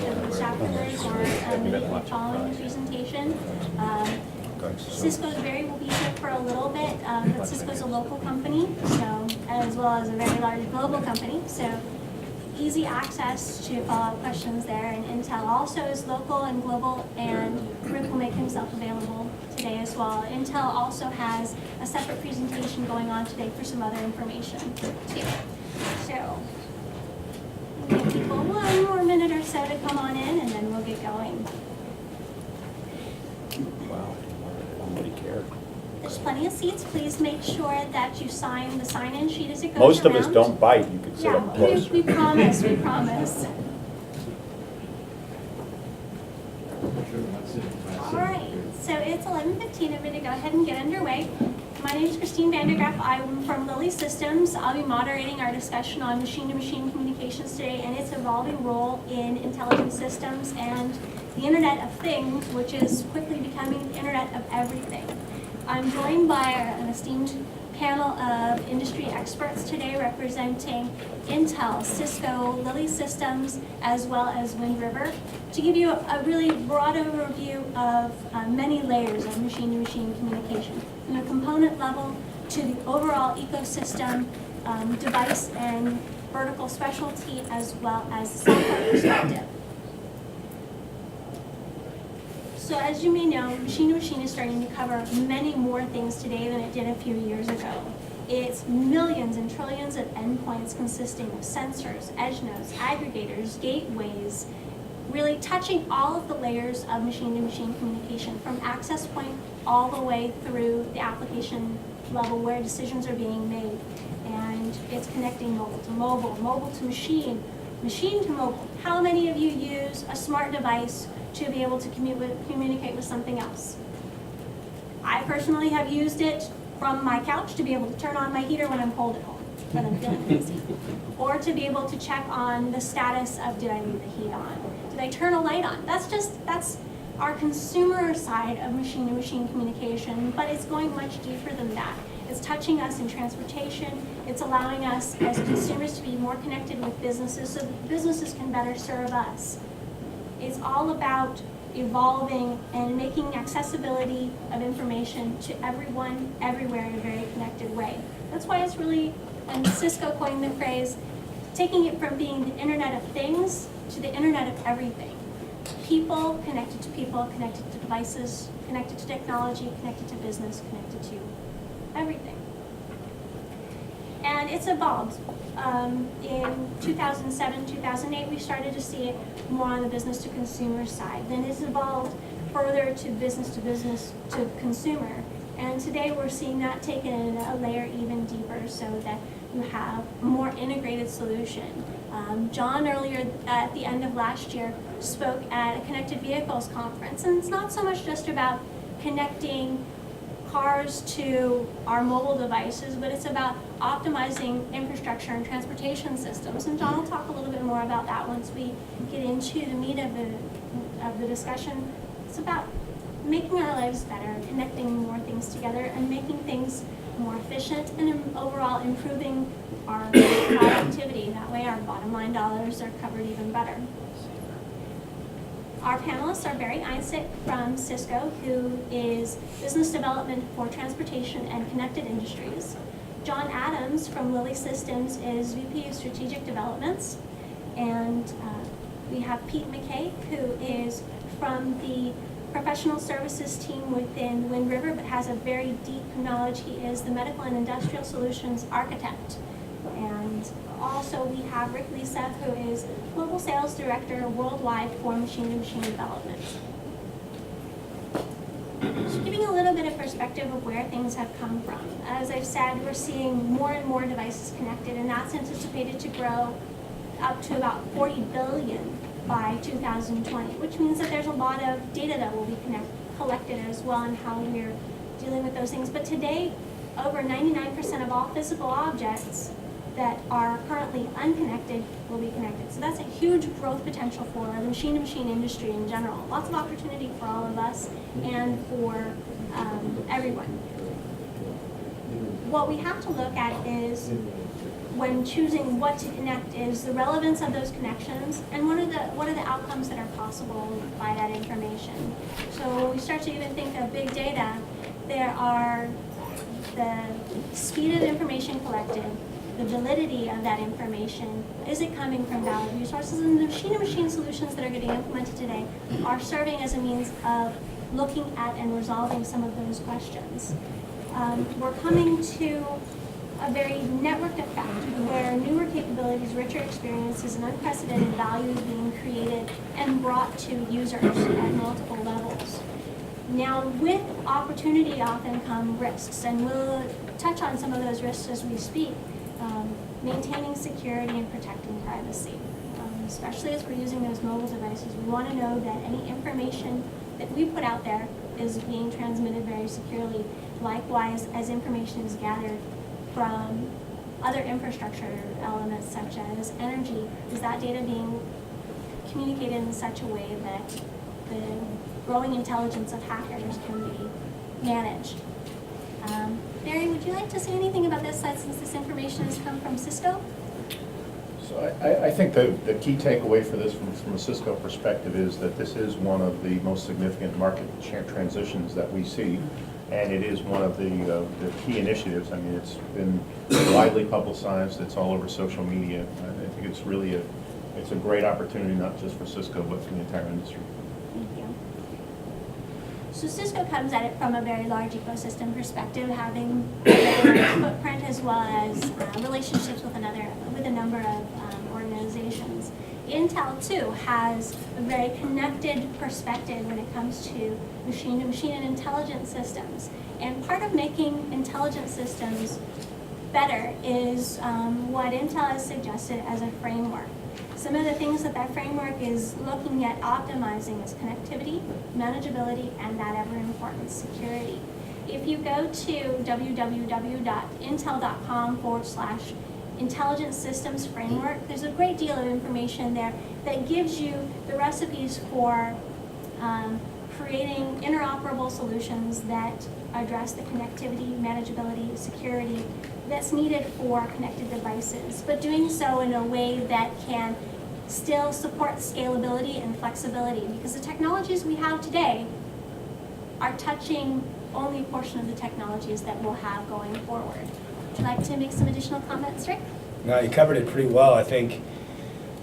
of the staff members are following the presentation. Cisco's will be here for a little bit, but Cisco's a local company, so as well as a very large global company, so easy access to follow-up questions there. And Intel also is local and global, and Rick will make himself available today as well. Intel also has a separate presentation going on today for some other information too. So we'll give people one more minute or so to come on in, and then we'll get going. Wow, nobody cared. There's plenty of seats. Please make sure that you sign the sign-in sheet as it goes Most around. of us don't bite. You can sit Yeah, up close. we promise, we promise. All right, so it's 11:15. I'm going to go ahead and get underway. My name is Christine Vandergraaf. I'm from Lilee Systems. I'll be moderating our discussion on machine-to-machine communications today and its evolving role in intelligent systems and the Internet of Things, which is quickly becoming the Internet of Everything. I'm joined by an esteemed panel of industry experts today representing Intel, Cisco, Lilee Systems, as well as Wind River, to give you a really broad overview of many layers of machine-to-machine communication, from the component level to the overall ecosystem, device and vertical specialty, as well as software perspective. So as you may know, machine-to-machine is starting to cover many more things today than it did a few years ago. It's millions and trillions of endpoints consisting of sensors, edge nodes, aggregators, gateways, really touching all of the layers of machine-to-machine communication, from access point all the way through the application level where decisions are being made. And it's connecting mobile to mobile, mobile to machine, machine to mobile. How many of you use a smart device to be able to communicate with something else? I personally have used it from my couch to be able to turn on my heater when I'm cold at home, when I'm feeling lazy. Or to be able to check on the status of, did I leave the heat on? Did I turn a light on? That's our consumer side of machine-to-machine communication, but it's going much deeper than that. It's touching us in transportation. It's allowing us as consumers to be more connected with businesses so that businesses can better serve us. It's all about evolving and making accessibility of information to everyone, everywhere in a very connected way. That's why it's really, and Cisco coined the phrase, taking it from being the Internet of Things to the Internet of Everything. People connected to people, connected to devices, connected to technology, connected to business, connected to everything. And it's evolved. In 2007, 2008, we started to see it more on the business to consumer side. Then it's evolved further to business to consumer. And today we're seeing that taken a layer even deeper so that you have a more integrated solution. John earlier at the end of last year spoke at a connected vehicles conference, and it's not so much just about connecting cars to our mobile devices, but it's about optimizing infrastructure and transportation systems. And John will talk a little bit more about that once we get into the meat of the discussion. It's about making our lives better, connecting more things together, and making things more efficient, and overall improving our productivity. That way our bottom line dollars are covered even better. Our panelists are Barry Einsig from Cisco, who is Business Development for Transportation and Connected Industries. John Adams from Lilee Systems is VP of Strategic Developments. And we have Pete MacKay, who is from the professional services team within Wind River, but has a very deep knowledge. He is the Medical and Industrial Solutions Architect. And also we have Rick Lisa, who is Global Sales Director worldwide for machine-to-machine development. Just giving a little bit of perspective of where things have come from. As I've said, we're seeing more and more devices connected, and that's anticipated to grow up to about 40 billion by 2020, which means that there's a lot of data that will be collected as well and how we're dealing with those things. But today, over 99% of all physical objects that are currently unconnected will be connected. So that's a huge growth potential for the machine-to-machine industry in general. Lots of opportunity for all of us and for everyone. What we have to look at is when choosing what to connect is the relevance of those connections and what are the outcomes that are possible by that information. So when we start to even think of big data, there are the speed of information collected, the validity of that information. Is it coming from valid resources? And the machine-to-machine solutions that are getting implemented today are serving as a means of looking at and resolving some of those questions. We're coming to a very networked effect where newer capabilities, richer experiences, and unprecedented value is being created and brought to users at multiple levels. Now, with opportunity often come risks, and we'll touch on some of those risks as we speak. Maintaining security and protecting privacy, especially as we're using those mobile devices. We want to know that any information that we put out there is being transmitted very securely. Likewise, as information is gathered from other infrastructure elements such as energy, is that data being communicated in such a way that the growing intelligence of hackers can be managed? Barry, would you like to say anything about this since this information has come from Cisco? So I think the key takeaway for this from a Cisco perspective is that this is one of the most significant market transitions that we see, and it is one of the key initiatives. I mean, it's been widely publicized. It's all over social media. I think it's really it's a great opportunity, not just for Cisco, but for the entire industry. Thank you. So Cisco comes at it from a very large ecosystem perspective, having a very large footprint as well as relationships with a number of organizations. Intel too has a very connected perspective when it comes to machine-to-machine and intelligent systems. And part of making intelligent systems better is what Intel has suggested as a framework. Some of the things that framework is looking at optimizing is connectivity, manageability, and that ever-important security. If you go to www.intel.com/intelligent systems framework, there's a great deal of information there that gives you the recipes for creating interoperable solutions that address the connectivity, manageability, security that's needed for connected devices, but doing so in a way that can still support scalability and flexibility, because the technologies we have today are touching only a portion of the technologies that we'll have going forward. Would you like to make some additional comments, Rick? No, you covered it pretty well. I think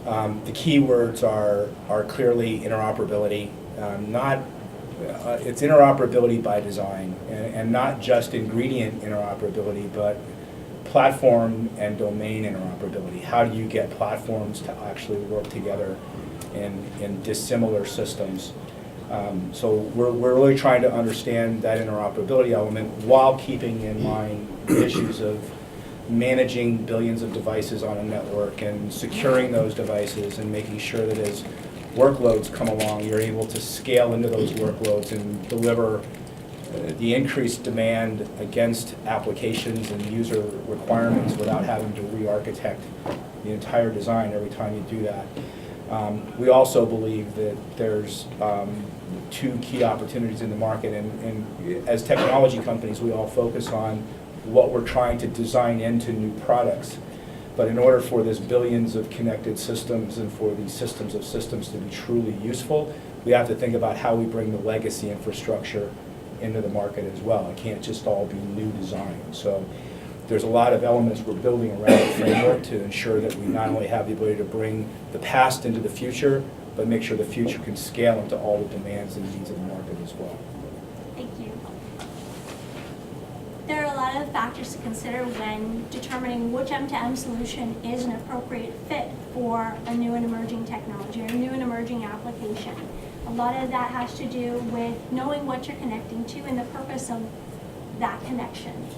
the key words are clearly interoperability. It's interoperability by design, and not just ingredient interoperability, but platform and domain interoperability. How do you get platforms to actually work together in dissimilar systems? So we're really trying to understand that interoperability element while keeping in mind the issues of managing billions of devices on a network and securing those devices and making sure that as workloads come along, you're able to scale into those workloads and deliver the increased demand against applications and user requirements without having to re-architect the entire design every time you do that. We also believe that there's two key opportunities in the market, and as technology companies, we all focus on what we're trying to design into new products. But in order for this billions of connected systems and for these systems of systems to be truly useful, we have to think about how we bring the legacy infrastructure into the market as well. It can't just all be new design. So there's a lot of elements we're building around the framework to ensure that we not only have the ability to bring the past into the future, but make sure the future can scale into all the demands and needs of the market as well. Thank you. There are a lot of factors to consider when determining which M2M solution is an appropriate fit for a new and emerging technology or a new and emerging application. A lot of that has to do with knowing what you're connecting to and the purpose of that connection.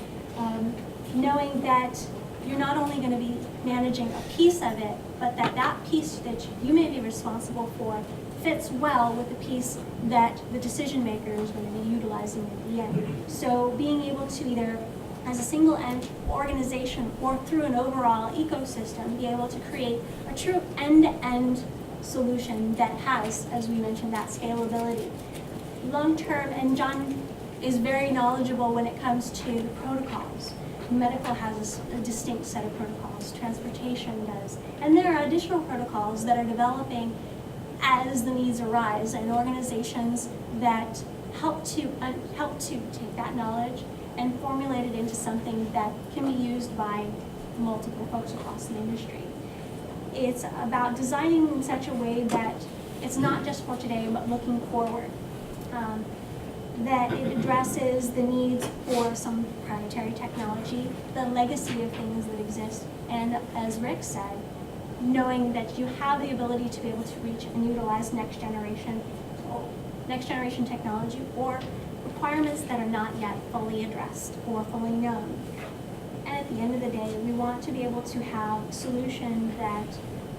Knowing that you're not only going to be managing a piece of it, but that piece that you may be responsible for fits well with the piece that the decision maker is going to be utilizing at the end. So being able to either as a single organization or through an overall ecosystem, be able to create a true end-to-end solution that has, as we mentioned, that scalability. Long-term, and John is very knowledgeable when it comes to the protocols. medical has a distinct set of protocols, transportation does, and there are additional protocols that are developing as the needs arise, and organizations that help to take that knowledge and formulate it into something that can be used by multiple folks across the industry. It's about designing in such a way that it's not just for today, but looking forward. That it addresses the needs for some proprietary technology, the legacy of things that exist, and as Rick said, knowing that you have the ability to be able to reach and utilize next generation technology or requirements that are not yet fully addressed or fully known. And at the end of the day, we want to be able to have a solution that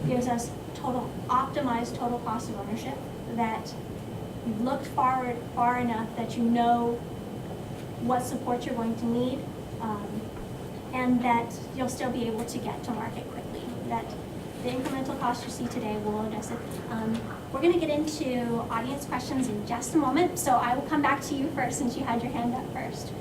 gives us optimized total cost of ownership, that you've looked far enough that you know what support you're going to need, and that you'll still be able to get to market quickly. That the incremental cost you see today will address it. We're going to get into audience questions in just a moment, so I will come back to you first since you had your hand up first.